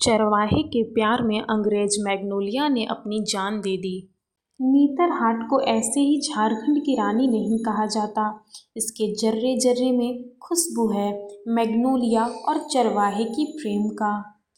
चरवाहे के प्यार में अंग्रेज मैग्नोलिया ने अपनी जान दे दी। नेतरहाट को ऐसे ही झारखंड की रानी नहीं कहा जाता। इसके जर्रे जर्रे में खुशबू है मैग्नोलिया और चरवाहे की प्रेम का।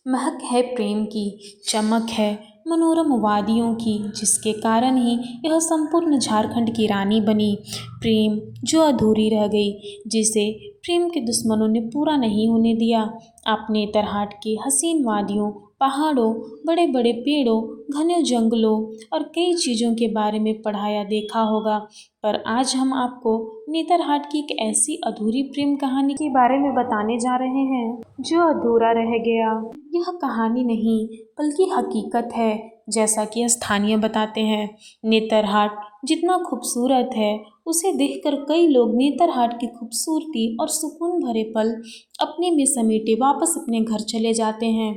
महक है प्रेम की, चमक है मनोरम वादियों की, जिसके कारण ही यह संपूर्ण झारखंड की रानी बनी। प्रेम जो अधूरी रह गई, जिसे प्रेम के दुश्मनों ने पूरा नहीं होने दिया। आपने नेतरहाट की हसीन वादियों, पहाड़ों, बड़े बड़े पेड़ों, घने जंगलों और कई चीज़ों के बारे में पढ़ा या देखा होगा, पर आज हम आपको नेतरहाट की एक ऐसी अधूरी प्रेम कहानी के बारे में बताने जा रहे हैं जो अधूरा रह गया। यह कहानी नहीं बल्कि हकीकत है। जैसा कि स्थानीय बताते हैं, नेतरहाट जितना खूबसूरत है, उसे देखकर कई लोग नेतरहाट की खूबसूरती और सुकून भरे पल अपने में समेटे वापस अपने घर चले जाते हैं।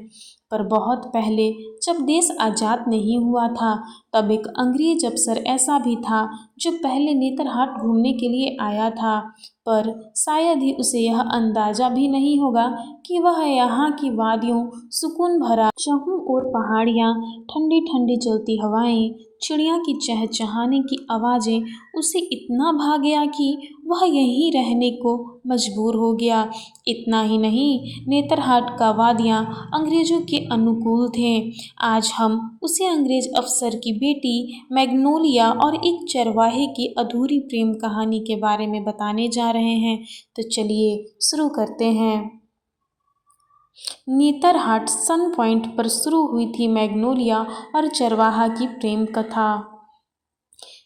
पर बहुत पहले, जब देश आज़ाद नहीं हुआ था, तब एक अंग्रेज अफसर ऐसा भी था जो पहले नेतरहाट घूमने के लिए आया था, पर शायद ही उसे यह अंदाज़ा भी नहीं होगा कि वह यहाँ की वादियों, सुकून भरा चारों ओर पहाड़ियाँ, ठंडी ठंडी चलती हवाएं, चिड़िया की चहचहाने की आवाज़ें उसे इतना भा गया कि वह यहीं रहने को मजबूर हो गया। इतना ही नहीं, नेतरहाट का वादियाँ अंग्रेज़ों के अनुकूल थे। आज हम उसी अंग्रेज अफसर की बेटी मैग्नोलिया और एक चरवाहे की अधूरी प्रेम कहानी के बारे में बताने जा रहे हैं। तो चलिए शुरू करते हैं। नेतरहाट सन पॉइंट पर शुरू हुई थी मैग्नोलिया और चरवाहा की प्रेम कथा।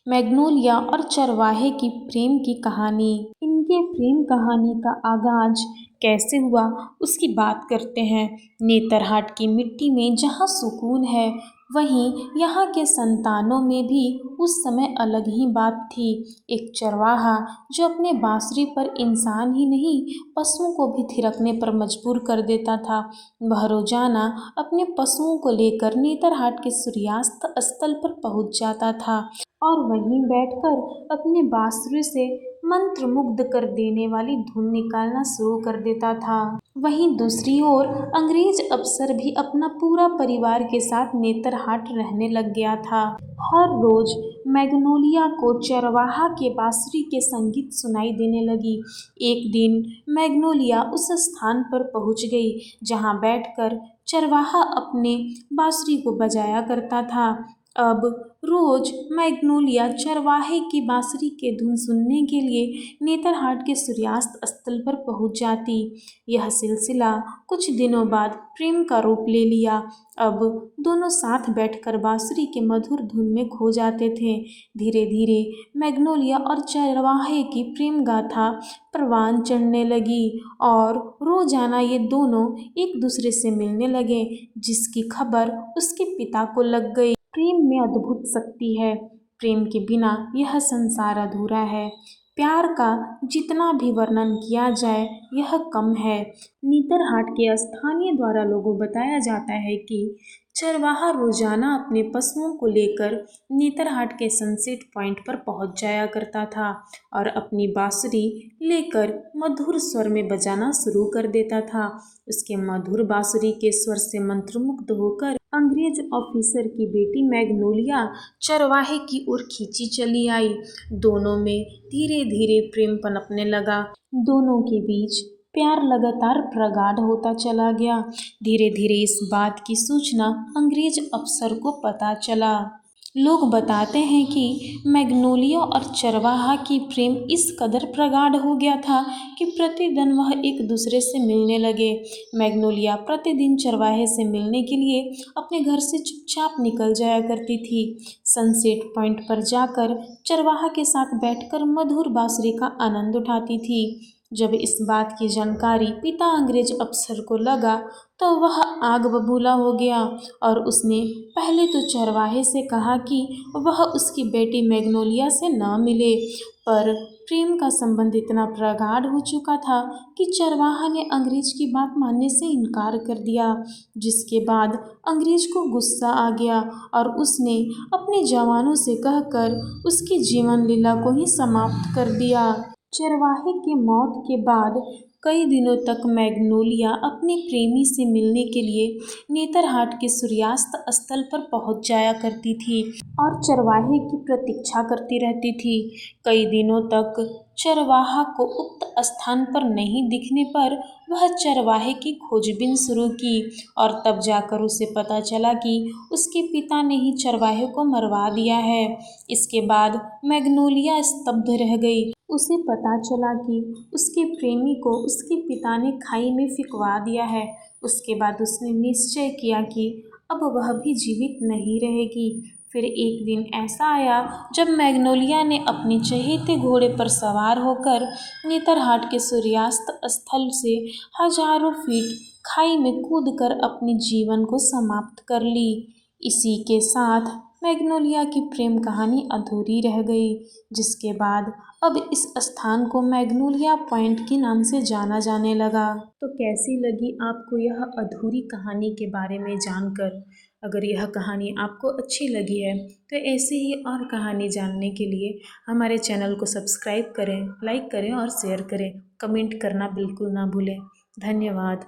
मैग्नोलिया और चरवाहे की प्रेम की कहानी। इनके प्रेम कहानी का आगाज कैसे हुआ उसकी बात करते हैं। नेतरहाट की मिट्टी में जहाँ सुकून है, वहीं यहाँ के संतानों में भी उस समय अलग ही बात थी। एक चरवाहा जो अपने बांसुरी पर इंसान ही नहीं, पशुओं को भी थिरकने पर मजबूर कर देता था। वह रोजाना अपने पशुओं को लेकर नेतरहाट के सूर्यास्त स्थल पर पहुँच जाता था और वहीं बैठकर अपने बांसुरी से मंत्रमुग्ध कर देने वाली धुन निकालना शुरू कर देता था। वहीं दूसरी ओर अंग्रेज अफसर भी अपना पूरा परिवार के साथ नेतरहाट रहने लग गया था। हर रोज मैग्नोलिया को चरवाहा के बांसुरी के संगीत सुनाई देने लगी। एक दिन मैग्नोलिया उस स्थान पर पहुंच गई जहां बैठकर चरवाहा अपने बांसुरी को बजाया करता था। अब रोज मैग्नोलिया चरवाहे की बांसुरी के धुन सुनने के लिए नेतरहाट के सूर्यास्त स्थल पर पहुंच जाती। यह सिलसिला कुछ दिनों बाद प्रेम का रूप ले लिया। अब दोनों साथ बैठकर बांसुरी के मधुर धुन में खो जाते थे। धीरे धीरे मैग्नोलिया और चरवाहे की प्रेम गाथा परवान चढ़ने लगी और रोजाना ये दोनों एक दूसरे से मिलने लगे, जिसकी खबर उसके पिता को लग गई। प्रेम में अद्भुत शक्ति है। प्रेम के बिना यह संसार अधूरा है। प्यार का जितना भी वर्णन किया जाए यह कम है। नेतरहाट के स्थानीय द्वारा लोगों बताया जाता है कि चरवाहा रोजाना अपने पशुओं को लेकर नेतरहाट के सनसेट पॉइंट पर पहुंच जाया करता था और अपनी बांसुरी लेकर मधुर स्वर में बजाना शुरू कर देता था। उसके मधुर बांसुरी के स्वर से मंत्रमुग्ध होकर अंग्रेज ऑफिसर की बेटी मैग्नोलिया चरवाहे की ओर खींची चली आई। दोनों में धीरे धीरे प्रेम पनपने लगा। दोनों के बीच प्यार लगातार प्रगाढ़ होता चला गया। धीरे धीरे इस बात की सूचना अंग्रेज अफसर को पता चला। लोग बताते हैं कि मैग्नोलिया और चरवाहा की प्रेम इस कदर प्रगाढ़ हो गया था कि प्रतिदिन वह एक दूसरे से मिलने लगे। मैग्नोलिया प्रतिदिन चरवाहे से मिलने के लिए अपने घर से चुपचाप निकल जाया करती थी। सनसेट पॉइंट पर जाकर चरवाहा के साथ बैठकर मधुर बांसुरी का आनंद उठाती थी। जब इस बात की जानकारी पिता अंग्रेज अफसर को लगा तो वह आग बबूला हो गया और उसने पहले तो चरवाहे से कहा कि वह उसकी बेटी मैग्नोलिया से न मिले, पर प्रेम का संबंध इतना प्रगाढ़ हो चुका था कि चरवाहा ने अंग्रेज की बात मानने से इनकार कर दिया, जिसके बाद अंग्रेज को गुस्सा आ गया और उसने अपने जवानों से कहकर उसकी जीवन लीला को ही समाप्त कर दिया। चरवाहे की मौत के बाद कई दिनों तक मैग्नोलिया अपने प्रेमी से मिलने के लिए नेतरहाट के सूर्यास्त स्थल पर पहुंच जाया करती थी और चरवाहे की प्रतीक्षा करती रहती थी। कई दिनों तक चरवाहा को उक्त स्थान पर नहीं दिखने पर वह चरवाहे की खोजबीन शुरू की और तब जाकर उसे पता चला कि उसके पिता ने ही चरवाहे को मरवा दिया है। इसके बाद मैग्नोलिया स्तब्ध रह गई। उसे पता चला कि उसके प्रेमी को उसके पिता ने खाई में फिकवा दिया है। उसके बाद उसने निश्चय किया कि अब वह भी जीवित नहीं रहेगी। फिर एक दिन ऐसा आया जब मैग्नोलिया ने अपने चहेते घोड़े पर सवार होकर नेतरहाट के सूर्यास्त स्थल से हजारों फीट खाई में कूदकर अपने जीवन को समाप्त कर ली। इसी के साथ मैग्नोलिया की प्रेम कहानी अधूरी रह गई, जिसके बाद अब इस स्थान को मैग्नोलिया पॉइंट के नाम से जाना जाने लगा। तो कैसी लगी आपको यह अधूरी कहानी के बारे में जानकर? अगर यह कहानी आपको अच्छी लगी है तो ऐसे ही और कहानी जानने के लिए हमारे चैनल को सब्सक्राइब करें, लाइक करें और शेयर करें। कमेंट करना बिल्कुल ना भूलें। धन्यवाद।